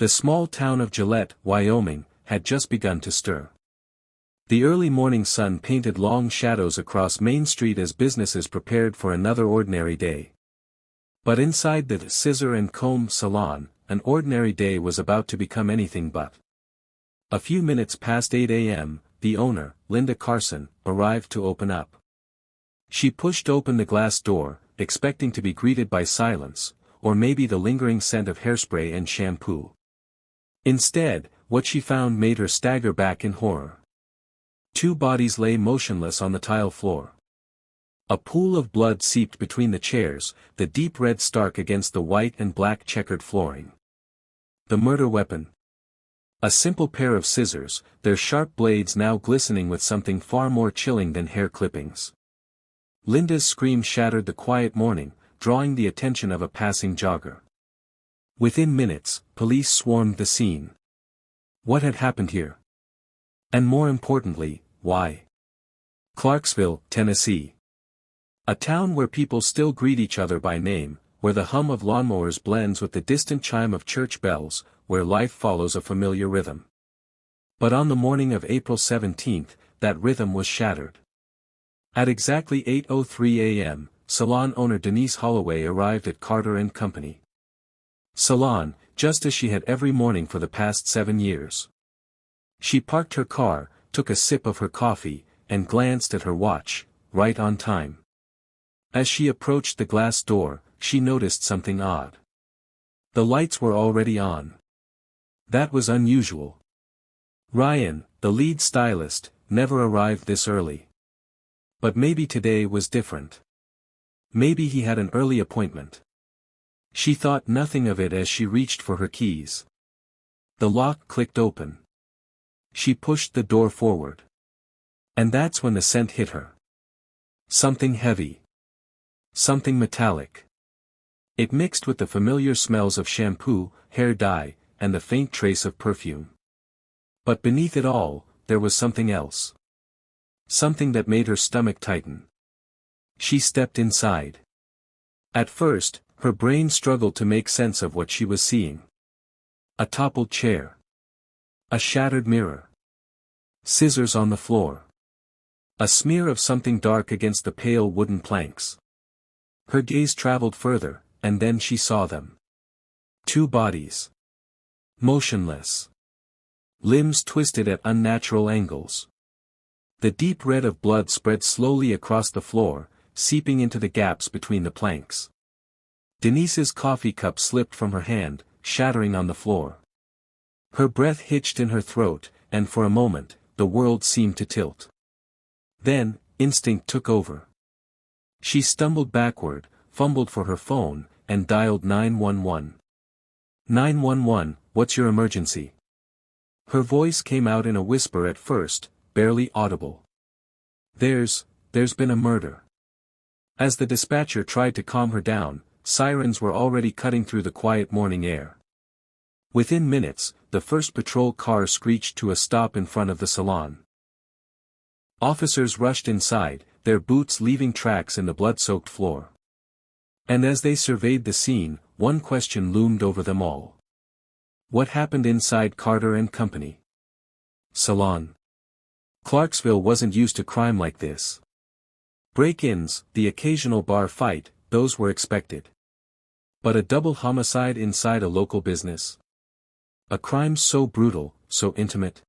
The small town of Gillette, Wyoming, had just begun to stir. The early morning sun painted long shadows across Main Street as businesses prepared for another ordinary day. But inside the scissor and comb salon, an ordinary day was about to become anything but. A few minutes past 8 a.m., the owner, Linda Carson, arrived to open up. She pushed open the glass door, expecting to be greeted by silence, or maybe the lingering scent of hairspray and shampoo. Instead, what she found made her stagger back in horror. Two bodies lay motionless on the tile floor. A pool of blood seeped between the chairs, the deep red stark against the white and black checkered flooring. The murder weapon. A simple pair of scissors, their sharp blades now glistening with something far more chilling than hair clippings. Linda's scream shattered the quiet morning, drawing the attention of a passing jogger. Within minutes, police swarmed the scene. What had happened here? And more importantly, why? Clarksville, Tennessee. A town where people still greet each other by name, where the hum of lawnmowers blends with the distant chime of church bells, where life follows a familiar rhythm. But on the morning of April 17th, that rhythm was shattered. At exactly 8:03 a.m., salon owner Denise Holloway arrived at Carter & Company Salon, just as she had every morning for the past 7 years. She parked her car, took a sip of her coffee, and glanced at her watch, right on time. As she approached the glass door, she noticed something odd. The lights were already on. That was unusual. Ryan, the lead stylist, never arrived this early. But maybe today was different. Maybe he had an early appointment. She thought nothing of it as she reached for her keys. The lock clicked open. She pushed the door forward. And that's when the scent hit her. Something heavy. Something metallic. It mixed with the familiar smells of shampoo, hair dye, and the faint trace of perfume. But beneath it all, there was something else. Something that made her stomach tighten. She stepped inside. At first, her brain struggled to make sense of what she was seeing. A toppled chair. A shattered mirror. Scissors on the floor. A smear of something dark against the pale wooden planks. Her gaze traveled further, and then she saw them. Two bodies. Motionless. Limbs twisted at unnatural angles. The deep red of blood spread slowly across the floor, seeping into the gaps between the planks. Denise's coffee cup slipped from her hand, shattering on the floor. Her breath hitched in her throat, and for a moment, the world seemed to tilt. Then, instinct took over. She stumbled backward, fumbled for her phone, and dialed 911. 911, what's your emergency? Her voice came out in a whisper at first, barely audible. There's been a murder. As the dispatcher tried to calm her down, sirens were already cutting through the quiet morning air. Within minutes, the first patrol car screeched to a stop in front of the salon. Officers rushed inside, their boots leaving tracks in the blood-soaked floor. And as they surveyed the scene, one question loomed over them all. What happened inside Carter & Company Salon? Clarksville wasn't used to crime like this. Break-ins, the occasional bar fight, those were expected. But a double homicide inside a local business? A crime so brutal, so intimate?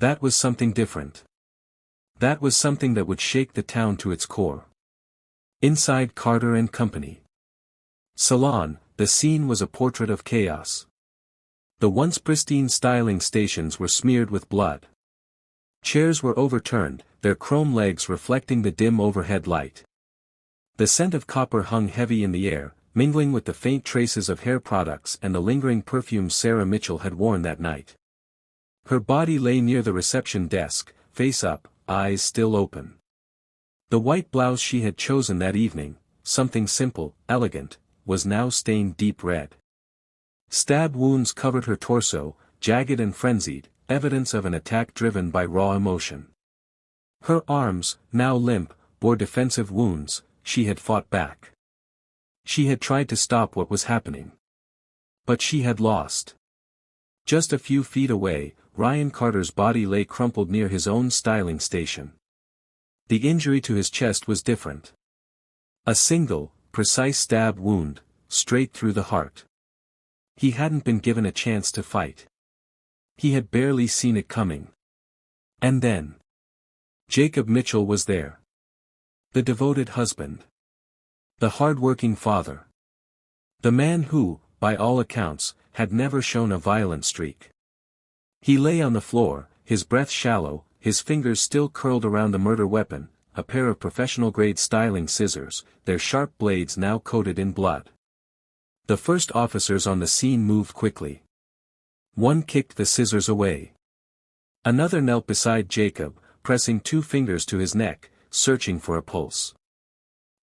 That was something different. That was something that would shake the town to its core. Inside Carter & Company Salon, the scene was a portrait of chaos. The once pristine styling stations were smeared with blood. Chairs were overturned, their chrome legs reflecting the dim overhead light. The scent of copper hung heavy in the air, mingling with the faint traces of hair products and the lingering perfume Sarah Mitchell had worn that night. Her body lay near the reception desk, face up, eyes still open. The white blouse she had chosen that evening, something simple, elegant, was now stained deep red. Stab wounds covered her torso, jagged and frenzied, evidence of an attack driven by raw emotion. Her arms, now limp, bore defensive wounds. She had fought back. She had tried to stop what was happening. But she had lost. Just a few feet away, Ryan Carter's body lay crumpled near his own styling station. The injury to his chest was different. A single, precise stab wound, straight through the heart. He hadn't been given a chance to fight. He had barely seen it coming. And then, Jacob Mitchell was there. The devoted husband. The hard-working father. The man who, by all accounts, had never shown a violent streak. He lay on the floor, his breath shallow, his fingers still curled around the murder weapon, a pair of professional-grade styling scissors, their sharp blades now coated in blood. The first officers on the scene moved quickly. One kicked the scissors away. Another knelt beside Jacob, pressing 2 fingers to his neck, searching for a pulse.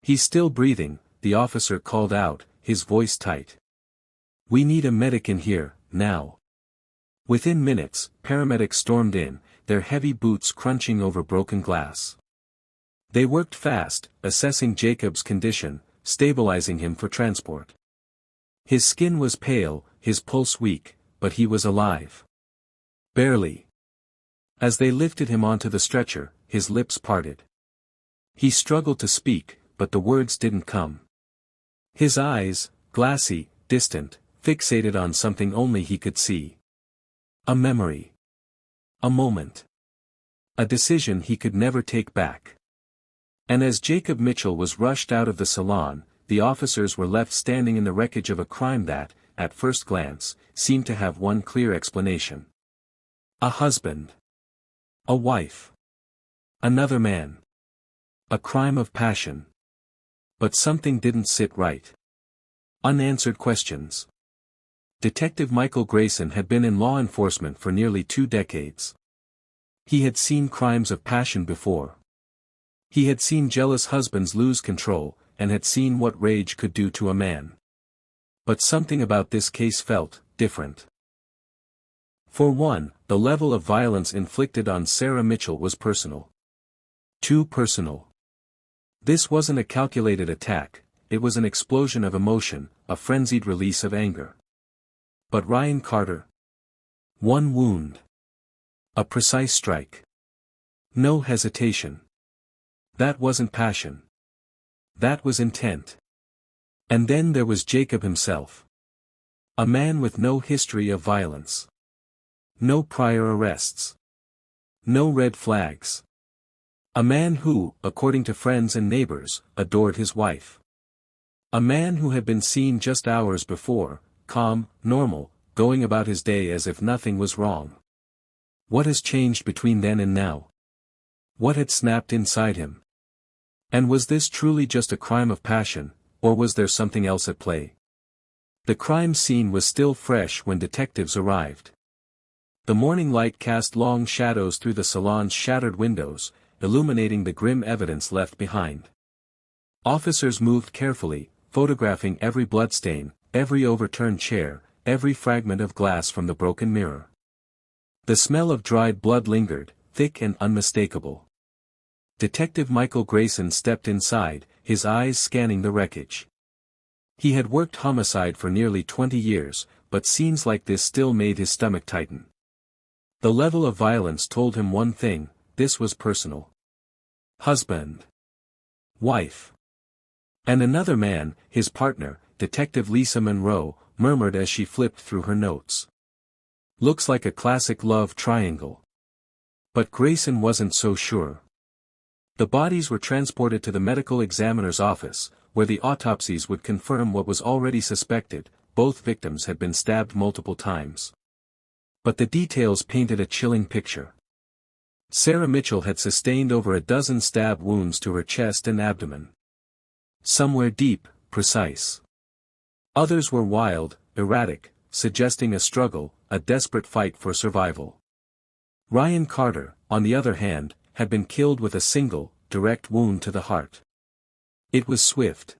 "He's still breathing," the officer called out, his voice tight. "We need a medic in here, now." Within minutes, paramedics stormed in, their heavy boots crunching over broken glass. They worked fast, assessing Jacob's condition, stabilizing him for transport. His skin was pale, his pulse weak, but he was alive. Barely. As they lifted him onto the stretcher, his lips parted. He struggled to speak, but the words didn't come. His eyes, glassy, distant, fixated on something only he could see. A memory. A moment. A decision he could never take back. And as Jacob Mitchell was rushed out of the salon, the officers were left standing in the wreckage of a crime that, at first glance, seemed to have one clear explanation. A husband. A wife. Another man. A crime of passion. But something didn't sit right. Unanswered questions. Detective Michael Grayson had been in law enforcement for nearly 2 decades. He had seen crimes of passion before. He had seen jealous husbands lose control, and had seen what rage could do to a man. But something about this case felt different. For one, the level of violence inflicted on Sarah Mitchell was personal. Too personal. This wasn't a calculated attack, it was an explosion of emotion, a frenzied release of anger. But Ryan Carter? One wound. A precise strike. No hesitation. That wasn't passion. That was intent. And then there was Jacob himself. A man with no history of violence. No prior arrests. No red flags. A man who, according to friends and neighbors, adored his wife. A man who had been seen just hours before, calm, normal, going about his day as if nothing was wrong. What has changed between then and now? What had snapped inside him? And was this truly just a crime of passion, or was there something else at play? The crime scene was still fresh when detectives arrived. The morning light cast long shadows through the salon's shattered windows, illuminating the grim evidence left behind. Officers moved carefully, photographing every bloodstain, every overturned chair, every fragment of glass from the broken mirror. The smell of dried blood lingered, thick and unmistakable. Detective Michael Grayson stepped inside, his eyes scanning the wreckage. He had worked homicide for nearly 20 years, but scenes like this still made his stomach tighten. The level of violence told him one thing: this was personal. Husband. Wife. And another man, his partner, Detective Lisa Monroe, murmured as she flipped through her notes. Looks like a classic love triangle. But Grayson wasn't so sure. The bodies were transported to the medical examiner's office, where the autopsies would confirm what was already suspected: both victims had been stabbed multiple times. But the details painted a chilling picture. Sarah Mitchell had sustained over a dozen stab wounds to her chest and abdomen. Some were deep, precise. Others were wild, erratic, suggesting a struggle, a desperate fight for survival. Ryan Carter, on the other hand, had been killed with a single, direct wound to the heart. It was swift.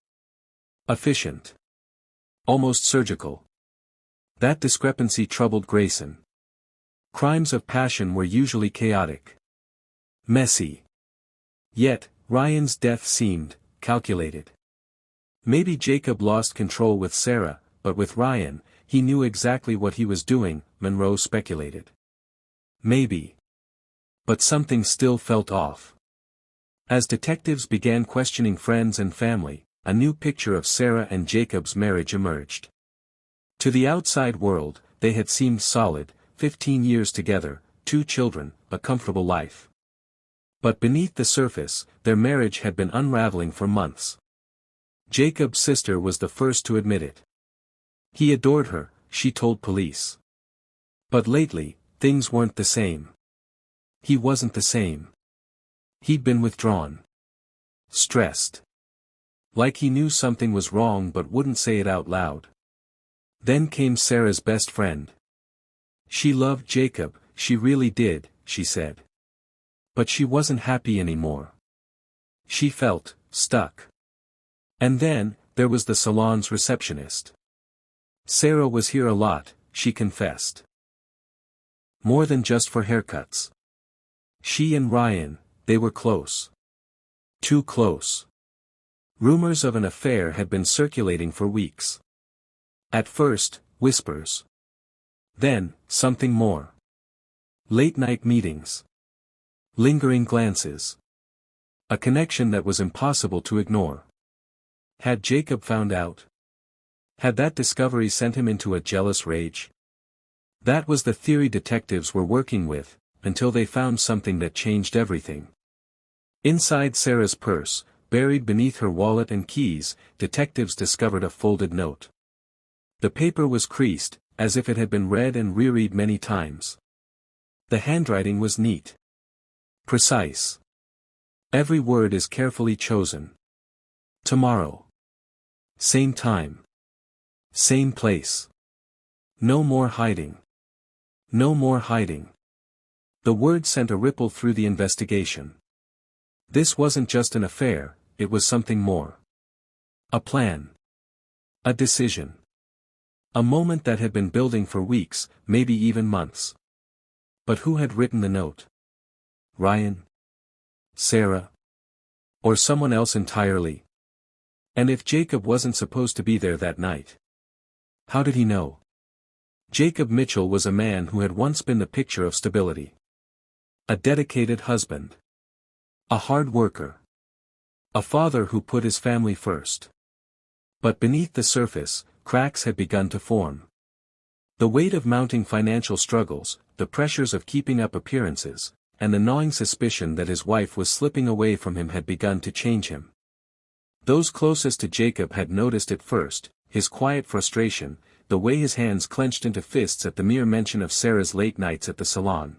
Efficient. Almost surgical. That discrepancy troubled Grayson. Crimes of passion were usually chaotic. Messy. Yet, Ryan's death seemed calculated. Maybe Jacob lost control with Sarah, but with Ryan, he knew exactly what he was doing, Monroe speculated. Maybe. But something still felt off. As detectives began questioning friends and family, a new picture of Sarah and Jacob's marriage emerged. To the outside world, they had seemed solid, 15 years together, 2 children, a comfortable life. But beneath the surface, their marriage had been unraveling for months. Jacob's sister was the first to admit it. He adored her, she told police. But lately, things weren't the same. He wasn't the same. He'd been withdrawn. Stressed. Like he knew something was wrong but wouldn't say it out loud. Then came Sarah's best friend. She loved Jacob, she really did, she said. But she wasn't happy anymore. She felt stuck. And then, there was the salon's receptionist. Sarah was here a lot, she confessed. More than just for haircuts. She and Ryan, they were close. Too close. Rumors of an affair had been circulating for weeks. At first, whispers. Then, something more. Late-night meetings. Lingering glances. A connection that was impossible to ignore. Had Jacob found out? Had that discovery sent him into a jealous rage? That was the theory detectives were working with, until they found something that changed everything. Inside Sarah's purse, buried beneath her wallet and keys, detectives discovered a folded note. The paper was creased, as if it had been read and reread many times. The handwriting was neat. Precise. Every word is carefully chosen. Tomorrow. Same time. Same place. No more hiding. No more hiding. The word sent a ripple through the investigation. This wasn't just an affair, it was something more. A plan. A decision. A moment that had been building for weeks, maybe even months. But who had written the note? Ryan? Sarah? Or someone else entirely? And if Jacob wasn't supposed to be there that night? How did he know? Jacob Mitchell was a man who had once been the picture of stability. A dedicated husband. A hard worker. A father who put his family first. But beneath the surface, cracks had begun to form. The weight of mounting financial struggles, the pressures of keeping up appearances, and the gnawing suspicion that his wife was slipping away from him had begun to change him. Those closest to Jacob had noticed it first, his quiet frustration, the way his hands clenched into fists at the mere mention of Sarah's late nights at the salon.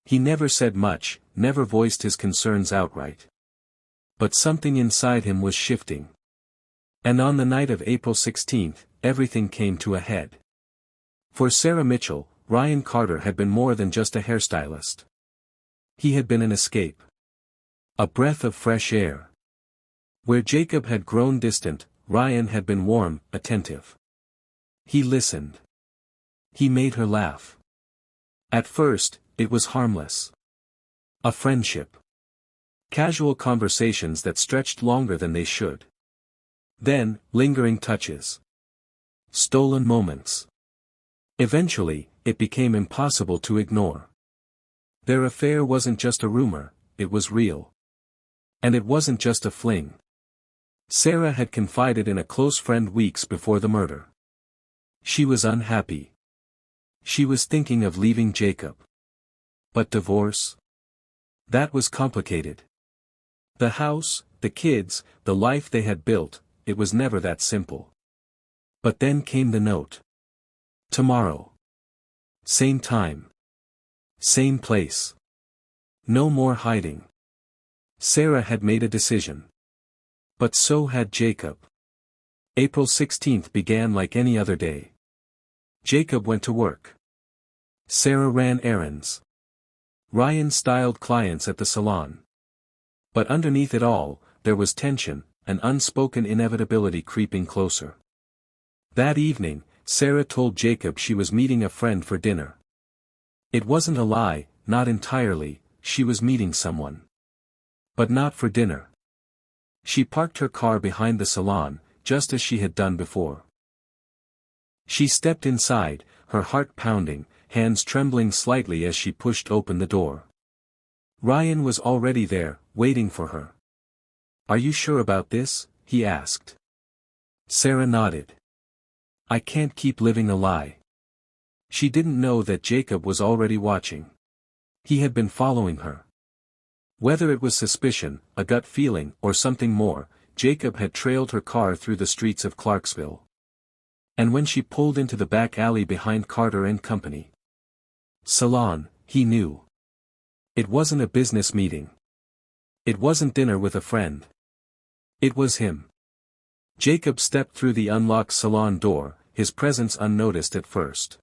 He never said much, never voiced his concerns outright. But something inside him was shifting. And on the night of April 16, everything came to a head. For Sarah Mitchell, Ryan Carter had been more than just a hairstylist. He had been an escape. A breath of fresh air. Where Jacob had grown distant, Ryan had been warm, attentive. He listened. He made her laugh. At first, it was harmless. A friendship. Casual conversations that stretched longer than they should. Then, lingering touches. Stolen moments. Eventually, it became impossible to ignore. Their affair wasn't just a rumor, it was real. And it wasn't just a fling. Sarah had confided in a close friend weeks before the murder. She was unhappy. She was thinking of leaving Jacob. But divorce? That was complicated. The house, the kids, the life they had built, it was never that simple. But then came the note. Tomorrow. Same time. Same place. No more hiding. Sarah had made a decision. But so had Jacob. April 16 began like any other day. Jacob went to work. Sarah ran errands. Ryan styled clients at the salon. But underneath it all, there was tension, an unspoken inevitability creeping closer. That evening, Sarah told Jacob she was meeting a friend for dinner. It wasn't a lie, not entirely, she was meeting someone. But not for dinner. She parked her car behind the salon, just as she had done before. She stepped inside, her heart pounding, hands trembling slightly as she pushed open the door. Ryan was already there, waiting for her. "Are you sure about this?" he asked. Sarah nodded. "I can't keep living a lie." She didn't know that Jacob was already watching. He had been following her. Whether it was suspicion, a gut feeling, or something more, Jacob had trailed her car through the streets of Clarksville. And when she pulled into the back alley behind Carter and Company salon, he knew. It wasn't a business meeting. It wasn't dinner with a friend. It was him. Jacob stepped through the unlocked salon door, his presence unnoticed at first.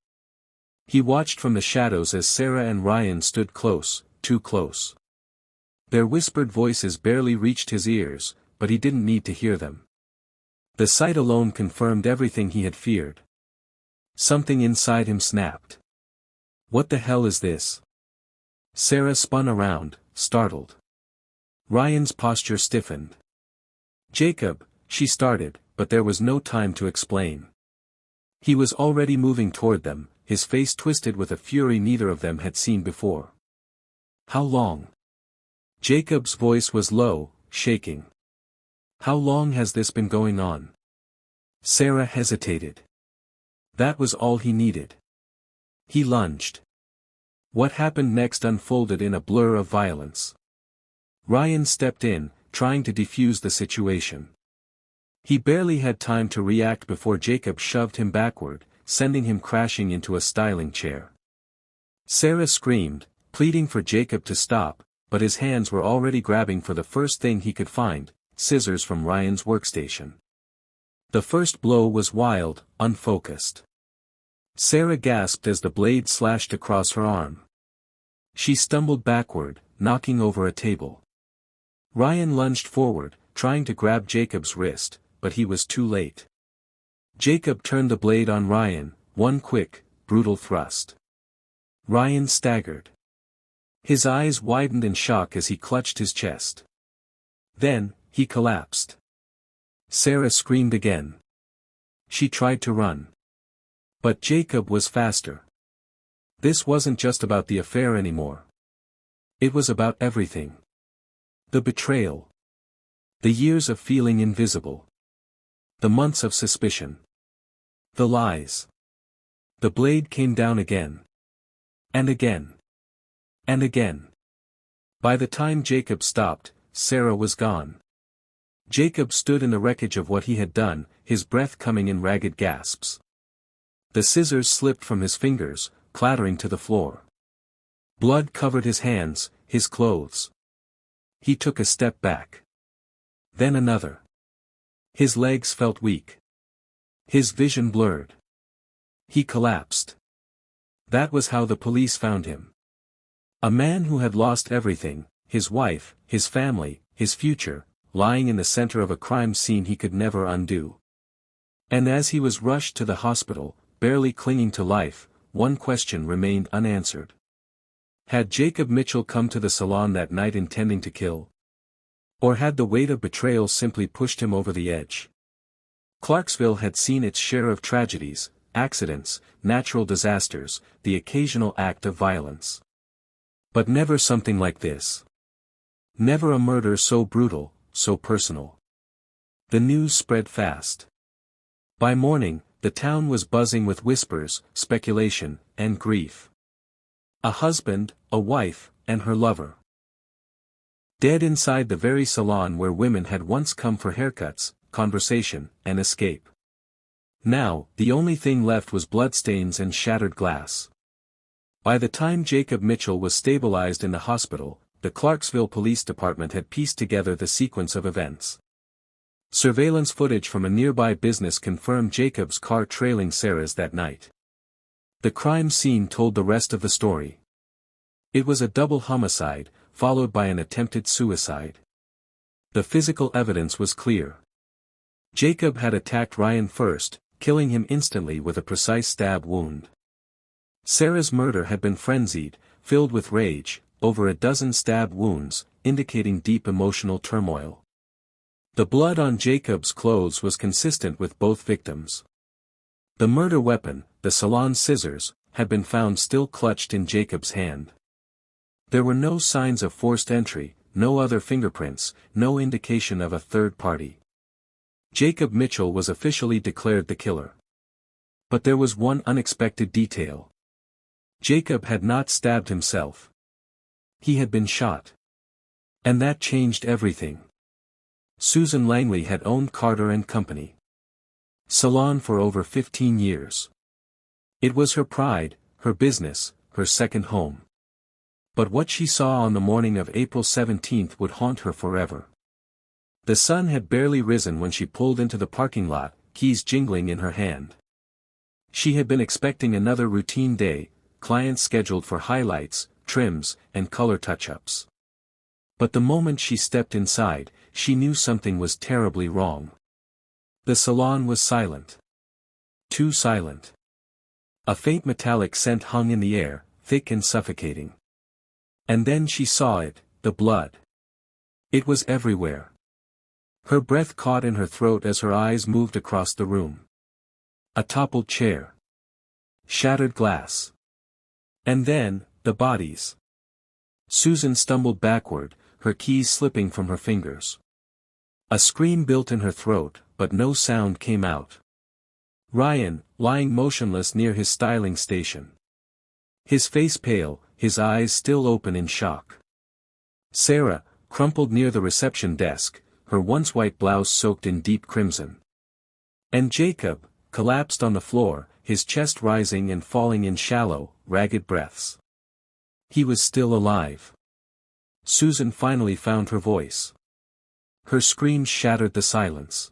He watched from the shadows as Sarah and Ryan stood close, too close. Their whispered voices barely reached his ears, but he didn't need to hear them. The sight alone confirmed everything he had feared. Something inside him snapped. "What the hell is this?" Sarah spun around, startled. Ryan's posture stiffened. "Jacob," she started, but there was no time to explain. He was already moving toward them, his face twisted with a fury neither of them had seen before. "How long?" Jacob's voice was low, shaking. "How long has this been going on?" Sarah hesitated. That was all he needed. He lunged. What happened next unfolded in a blur of violence. Ryan stepped in, trying to defuse the situation. He barely had time to react before Jacob shoved him backward, sending him crashing into a styling chair. Sarah screamed, pleading for Jacob to stop, but his hands were already grabbing for the first thing he could find, scissors from Ryan's workstation. The first blow was wild, unfocused. Sarah gasped as the blade slashed across her arm. She stumbled backward, knocking over a table. Ryan lunged forward, trying to grab Jacob's wrist, but he was too late. Jacob turned the blade on Ryan, one quick, brutal thrust. Ryan staggered. His eyes widened in shock as he clutched his chest. Then, he collapsed. Sarah screamed again. She tried to run. But Jacob was faster. This wasn't just about the affair anymore. It was about everything. The betrayal. The years of feeling invisible. The months of suspicion. The lies. The blade came down again. And again. And again. By the time Jacob stopped, Sarah was gone. Jacob stood in the wreckage of what he had done, his breath coming in ragged gasps. The scissors slipped from his fingers, clattering to the floor. Blood covered his hands, his clothes. He took a step back. Then another. His legs felt weak. His vision blurred. He collapsed. That was how the police found him. A man who had lost everything, his wife, his family, his future, lying in the center of a crime scene he could never undo. And as he was rushed to the hospital, barely clinging to life, one question remained unanswered. Had Jacob Mitchell come to the salon that night intending to kill? Or had the weight of betrayal simply pushed him over the edge? Clarksville had seen its share of tragedies, accidents, natural disasters, the occasional act of violence. But never something like this. Never a murder so brutal, so personal. The news spread fast. By morning, the town was buzzing with whispers, speculation, and grief. A husband, a wife, and her lover. Dead inside the very salon where women had once come for haircuts, conversation, and escape. Now, the only thing left was bloodstains and shattered glass. By the time Jacob Mitchell was stabilized in the hospital, the Clarksville Police Department had pieced together the sequence of events. Surveillance footage from a nearby business confirmed Jacob's car trailing Sarah's that night. The crime scene told the rest of the story. It was a double homicide, followed by an attempted suicide. The physical evidence was clear. Jacob had attacked Ryan first, killing him instantly with a precise stab wound. Sarah's murder had been frenzied, filled with rage, over a dozen stab wounds, indicating deep emotional turmoil. The blood on Jacob's clothes was consistent with both victims. The murder weapon, the salon scissors, had been found still clutched in Jacob's hand. There were no signs of forced entry, no other fingerprints, no indication of a third party. Jacob Mitchell was officially declared the killer. But there was one unexpected detail. Jacob had not stabbed himself. He had been shot. And that changed everything. Susan Langley had owned Carter & Company Salon for over 15 years. It was her pride, her business, her second home. But what she saw on the morning of April 17 would haunt her forever. The sun had barely risen when she pulled into the parking lot, keys jingling in her hand. She had been expecting another routine day, clients scheduled for highlights, trims, and color touch-ups. But the moment she stepped inside, she knew something was terribly wrong. The salon was silent. Too silent. A faint metallic scent hung in the air, thick and suffocating. And then she saw it, the blood. It was everywhere. Her breath caught in her throat as her eyes moved across the room. A toppled chair. Shattered glass. And then, the bodies. Susan stumbled backward, her keys slipping from her fingers. A scream built in her throat, but no sound came out. Ryan, lying motionless near his styling station. His face pale, his eyes still open in shock. Sarah, crumpled near the reception desk, her once white blouse soaked in deep crimson. And Jacob, collapsed on the floor, his chest rising and falling in shallow, ragged breaths. He was still alive. Susan finally found her voice. Her scream shattered the silence.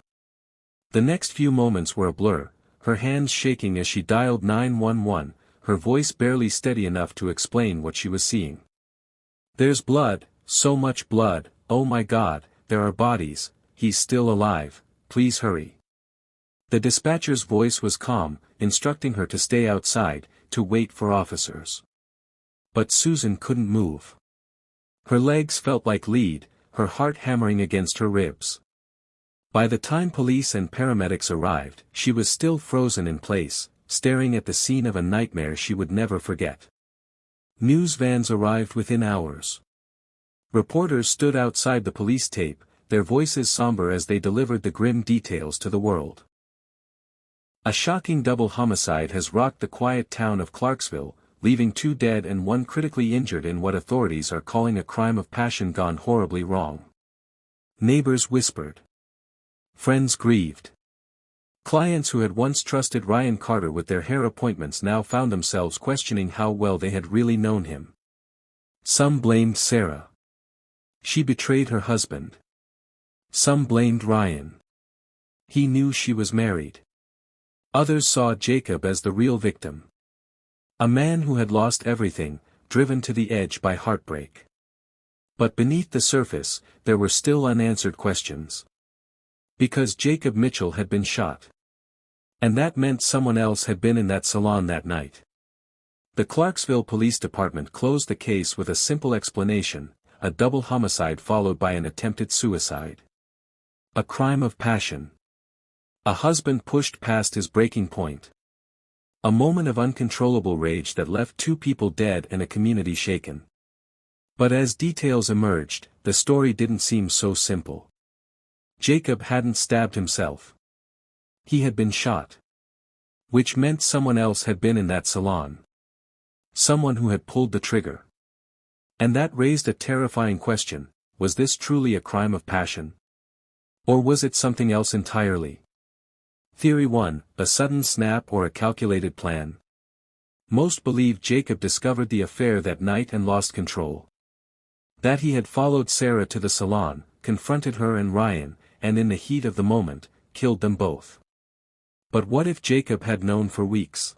The next few moments were a blur, her hands shaking as she dialed 911, her voice barely steady enough to explain what she was seeing. "There's blood, so much blood, oh my God, there are bodies, he's still alive, please hurry." The dispatcher's voice was calm, instructing her to stay outside, to wait for officers. But Susan couldn't move. Her legs felt like lead, her heart hammering against her ribs. By the time police and paramedics arrived, she was still frozen in place, staring at the scene of a nightmare she would never forget. News vans arrived within hours. Reporters stood outside the police tape, their voices somber as they delivered the grim details to the world. A shocking double homicide has rocked the quiet town of Clarksville, leaving 2 dead and 1 critically injured in what authorities are calling a crime of passion gone horribly wrong. Neighbors whispered. Friends grieved. Clients who had once trusted Ryan Carter with their hair appointments now found themselves questioning how well they had really known him. Some blamed Sarah. She betrayed her husband. Some blamed Ryan. He knew she was married. Others saw Jacob as the real victim. A man who had lost everything, driven to the edge by heartbreak. But beneath the surface, there were still unanswered questions. Because Jacob Mitchell had been shot. And that meant someone else had been in that salon that night. The Clarksville Police Department closed the case with a simple explanation, a double homicide followed by an attempted suicide. A crime of passion. A husband pushed past his breaking point. A moment of uncontrollable rage that left 2 people dead and a community shaken. But as details emerged, the story didn't seem so simple. Jacob hadn't stabbed himself. He had been shot. Which meant someone else had been in that salon. Someone who had pulled the trigger. And that raised a terrifying question, was this truly a crime of passion? Or was it something else entirely? Theory 1, a sudden snap or a calculated plan. Most believe Jacob discovered the affair that night and lost control. That he had followed Sarah to the salon, confronted her and Ryan, and in the heat of the moment, killed them both. But what if Jacob had known for weeks?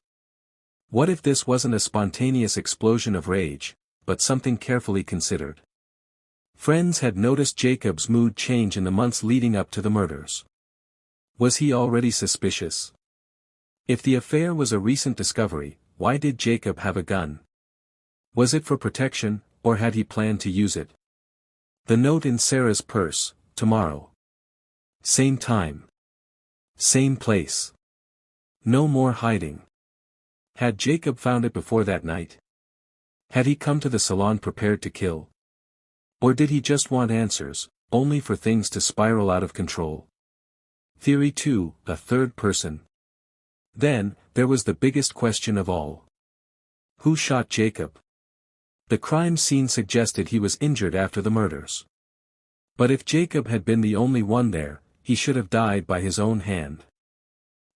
What if this wasn't a spontaneous explosion of rage, but something carefully considered? Friends had noticed Jacob's mood change in the months leading up to the murders. Was he already suspicious? If the affair was a recent discovery, why did Jacob have a gun? Was it for protection, or had he planned to use it? The note in Sarah's purse, tomorrow. Same time. Same place. No more hiding. Had Jacob found it before that night? Had he come to the salon prepared to kill? Or did he just want answers, only for things to spiral out of control? Theory 2, a third person. Then, there was the biggest question of all. Who shot Jacob? The crime scene suggested he was injured after the murders. But if Jacob had been the only one there, he should have died by his own hand.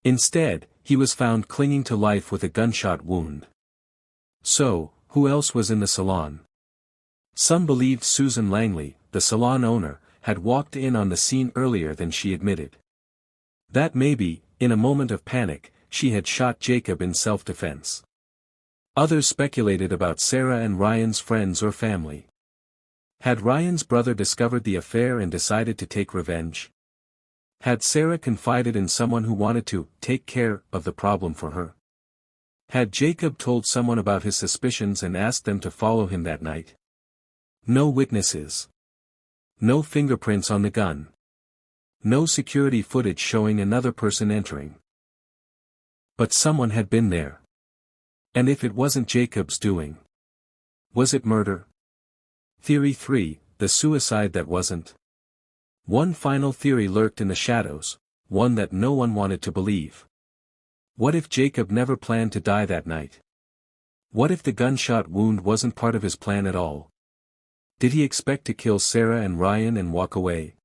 Instead, he was found clinging to life with a gunshot wound. So, who else was in the salon? Some believed Susan Langley, the salon owner, had walked in on the scene earlier than she admitted. That maybe, in a moment of panic, she had shot Jacob in self-defense. Others speculated about Sarah and Ryan's friends or family. Had Ryan's brother discovered the affair and decided to take revenge? Had Sarah confided in someone who wanted to take care of the problem for her? Had Jacob told someone about his suspicions and asked them to follow him that night? No witnesses. No fingerprints on the gun. No security footage showing another person entering. But someone had been there. And if it wasn't Jacob's doing? Was it murder? Theory 3, the suicide that wasn't. One final theory lurked in the shadows, one that no one wanted to believe. What if Jacob never planned to die that night? What if the gunshot wound wasn't part of his plan at all? Did he expect to kill Sarah and Ryan and walk away?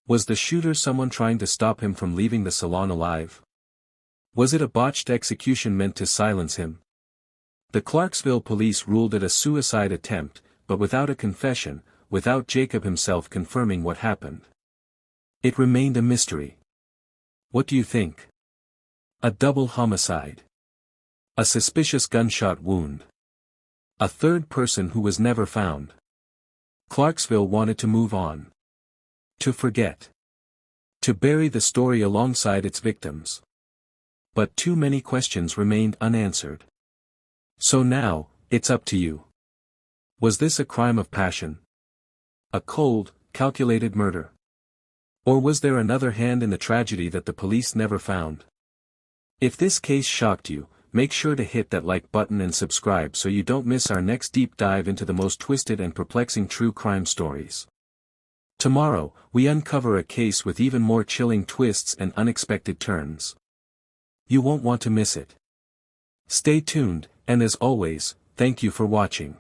Was the shooter someone trying to stop him from leaving the salon alive? Was it a botched execution meant to silence him? The Clarksville police ruled it a suicide attempt, but without a confession, without Jacob himself confirming what happened. It remained a mystery. What do you think? A double homicide. A suspicious gunshot wound. A third person who was never found. Clarksville wanted to move on. To forget. To bury the story alongside its victims. But too many questions remained unanswered. So now, it's up to you. Was this a crime of passion? A cold, calculated murder? Or was there another hand in the tragedy that the police never found? If this case shocked you, make sure to hit that like button and subscribe so you don't miss our next deep dive into the most twisted and perplexing true crime stories. Tomorrow, we uncover a case with even more chilling twists and unexpected turns. You won't want to miss it. Stay tuned, and as always, thank you for watching.